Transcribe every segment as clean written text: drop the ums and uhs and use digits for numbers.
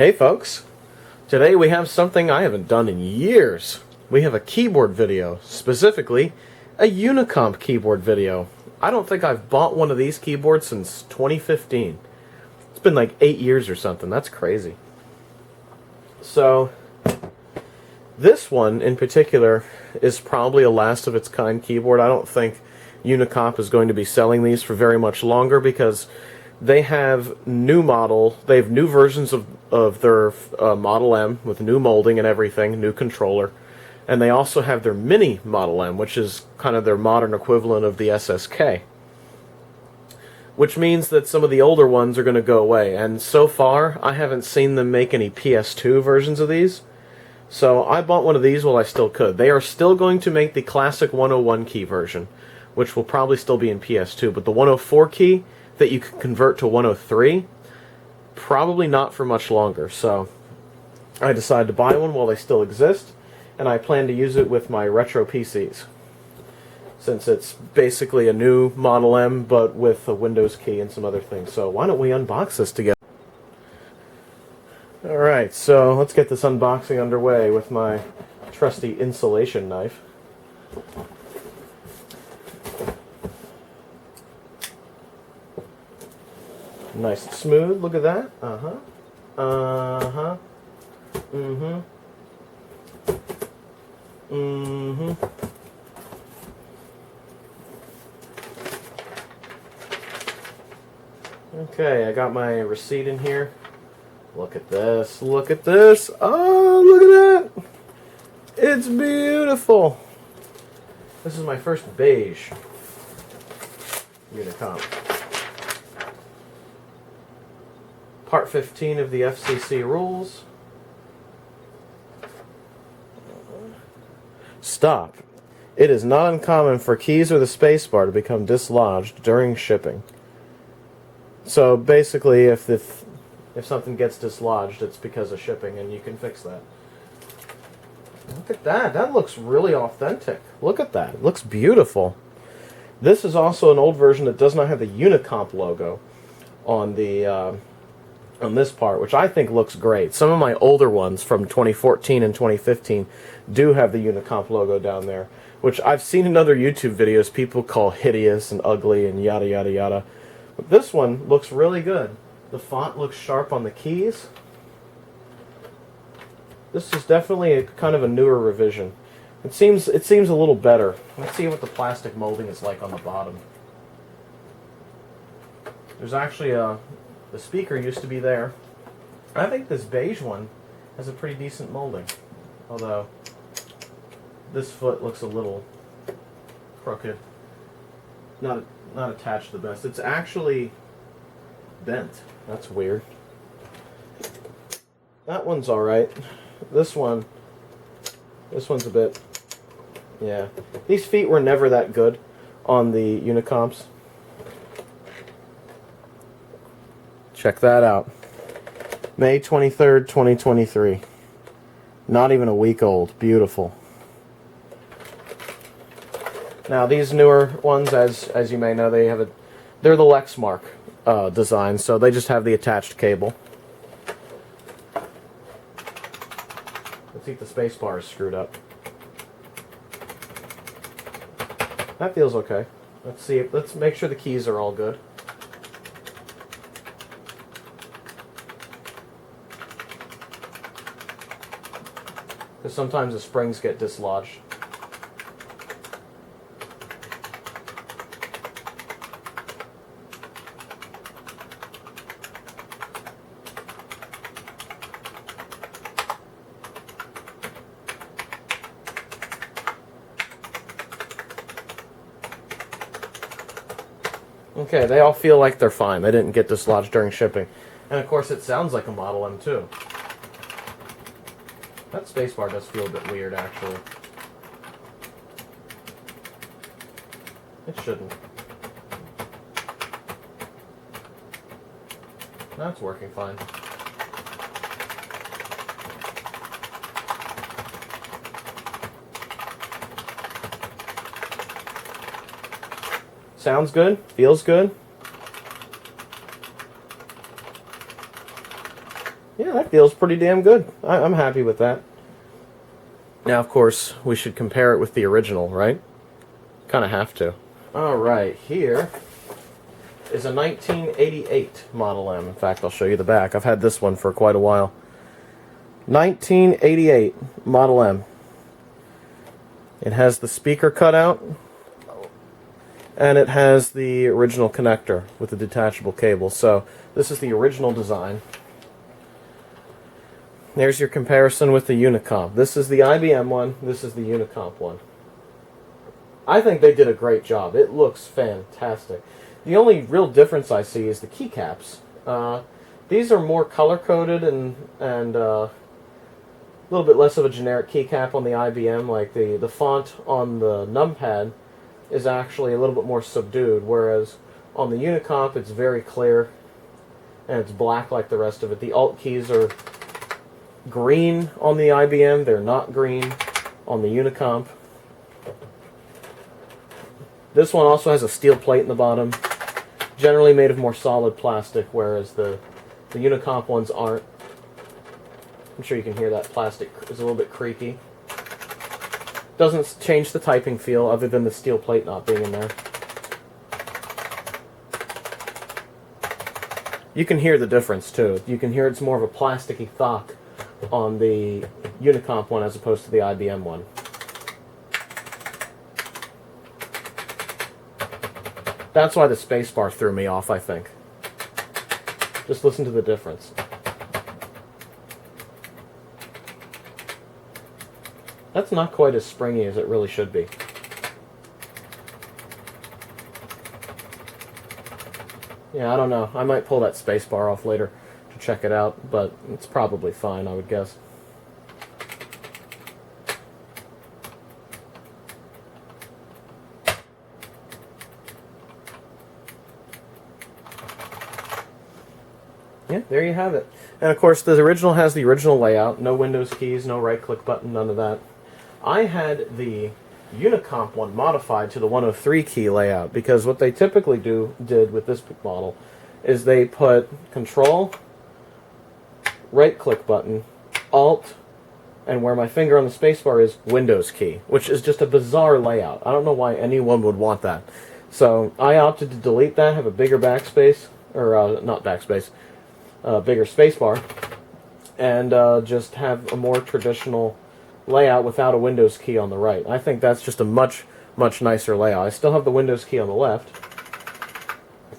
Hey folks, today we have something I haven't done in years. We have a keyboard video, specifically a Unicomp keyboard video. I don't think I've bought one of these keyboards since 2015. It's been like 8 years or something, that's crazy. So, this one in particular is probably a last of its kind keyboard. I don't think Unicomp is going to be selling these for very much longer because they have new versions of their Model M with new molding and everything, new controller. And they also have their mini Model M, which is kind of their modern equivalent of the SSK. Which means that some of the older ones are going to go away. And so far, I haven't seen them make any PS2 versions of these. So I bought one of these while I still could. They are still going to make the classic 101 key version, which will probably still be in PS2. But the 104 key that you can convert to 103, probably not for much longer. So I decided to buy one while they still exist, and I plan to use it with my retro PCs, since it's basically a new Model M but with a Windows key and some other things. So why don't we unbox this together? Alright, so let's get this unboxing underway with my trusty insulation knife. Nice and smooth, look at that. Okay, I got my receipt in here. Look at this, look at this. Oh, look at that. It's beautiful. This is my first beige Unicomp. Part 15 of the FCC rules. Stop. It is not uncommon for keys or the spacebar to become dislodged during shipping. So basically, if something gets dislodged, it's because of shipping, and you can fix that. Look at that. That looks really authentic. Look at that. It looks beautiful. This is also an old version that does not have the Unicomp logo on the on this part, which I think looks great. Some of my older ones from 2014 and 2015 do have the Unicomp logo down there, which I've seen in other YouTube videos people call hideous and ugly and yada yada yada. But this one looks really good. The font looks sharp on the keys. This is definitely a kind of a newer revision. It seems a little better. Let's see what the plastic molding is like on the bottom. There's actually the speaker used to be there. I think this beige one has a pretty decent molding, although this foot looks a little crooked. Not attached the best. It's actually bent. That's weird. That one's alright. This one's a bit, yeah. These feet were never that good on the Unicomps. Check that out. May 23rd, 2023. Not even a week old. Beautiful. Now these newer ones, as you may know, they're the Lexmark design, so they just have the attached cable. Let's see if the space bar is screwed up. That feels okay. Let's make sure the keys are all good. Because sometimes the springs get dislodged. Okay, they all feel like they're fine. They didn't get dislodged during shipping. And of course it sounds like a Model M too. That spacebar does feel a bit weird, actually. It shouldn't. That's working fine. Sounds good, feels good. Yeah, that feels pretty damn good. I'm happy with that. Now, of course, we should compare it with the original, right? Kind of have to. Alright, here is a 1988 Model M. In fact, I'll show you the back. I've had this one for quite a while. 1988 Model M. It has the speaker cutout, and it has the original connector with the detachable cable. So this is the original design. There's your comparison with the Unicomp. This is the IBM one, this is the Unicomp one. I think they did a great job. It looks fantastic. The only real difference I see is the keycaps. These are more color-coded and a little bit less of a generic keycap on the IBM. Like the font on the numpad is actually a little bit more subdued, whereas on the Unicomp it's very clear and it's black like the rest of it. The Alt keys are green on the IBM, they're not green on the Unicomp. This one also has a steel plate in the bottom, generally made of more solid plastic, whereas the Unicomp ones aren't. I'm sure you can hear that plastic is a little bit creaky. Doesn't change the typing feel other than the steel plate not being in there. You can hear the difference too. You can hear it's more of a plasticky thock on the Unicomp one as opposed to the IBM one. That's why the spacebar threw me off, I think. Just listen to the difference. That's not quite as springy as it really should be. Yeah, I don't know. I might pull that spacebar off later to check it out, but it's probably fine, I would guess. Yeah, there you have it. And of course, the original has the original layout. No Windows keys, no right-click button, none of that. I had the Unicomp one modified to the 103 key layout, because what they typically did with this model is they put Control, right-click button, Alt, and where my finger on the spacebar is, Windows key, which is just a bizarre layout. I don't know why anyone would want that. So I opted to delete that, have a bigger backspace, or not backspace, bigger spacebar, and just have a more traditional layout without a Windows key on the right. I think that's just a much nicer layout. I still have the Windows key on the left,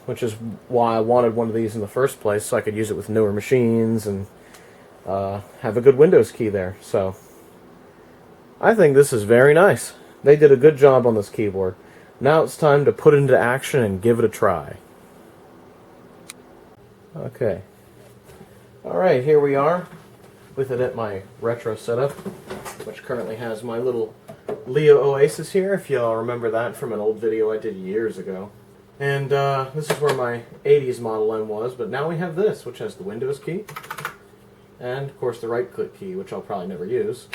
which is why I wanted one of these in the first place, so I could use it with newer machines and have a good Windows key there. So I think this is very nice. They did a good job on this keyboard. Now it's time to put it into action and give it a try. Okay. Alright, here we are with it at my retro setup, which currently has my little Leo Oasis here, if y'all remember that from an old video I did years ago. And this is where my 80s Model M was, but now we have this, which has the Windows key, and of course the right-click key, which I'll probably never use,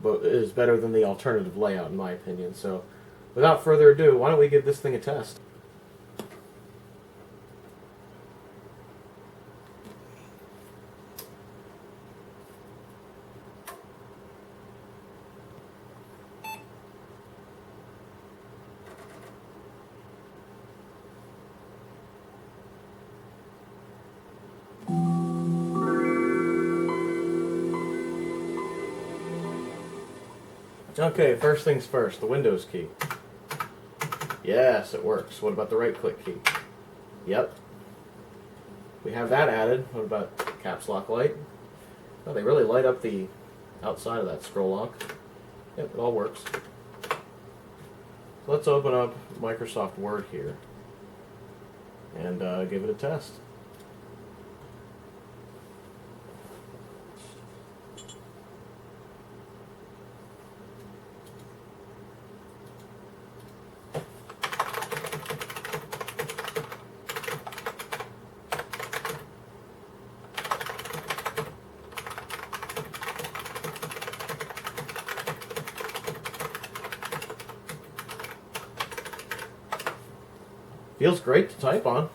but is better than the alternative layout in my opinion. So without further ado, why don't we give this thing a test? Okay, first things first, the Windows key. Yes, it works. What about the right-click key? Yep. We have that added. What about caps lock light? Oh, they really light up the outside of that scroll lock. Yep, it all works. So let's open up Microsoft Word here and give it a test. Feels great to type on.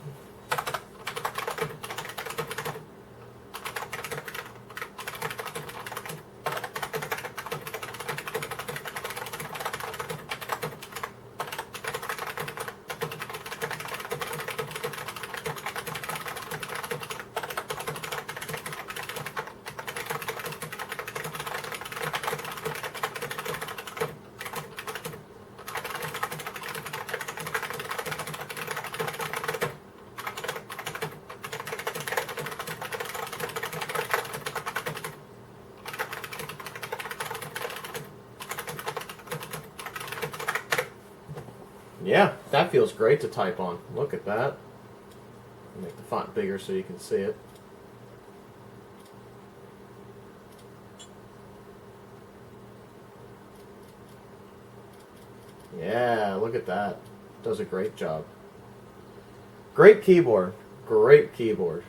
Yeah, that feels great to type on. Look at that. Make the font bigger so you can see it. Yeah, look at that. Does a great job. Great keyboard. Great keyboard.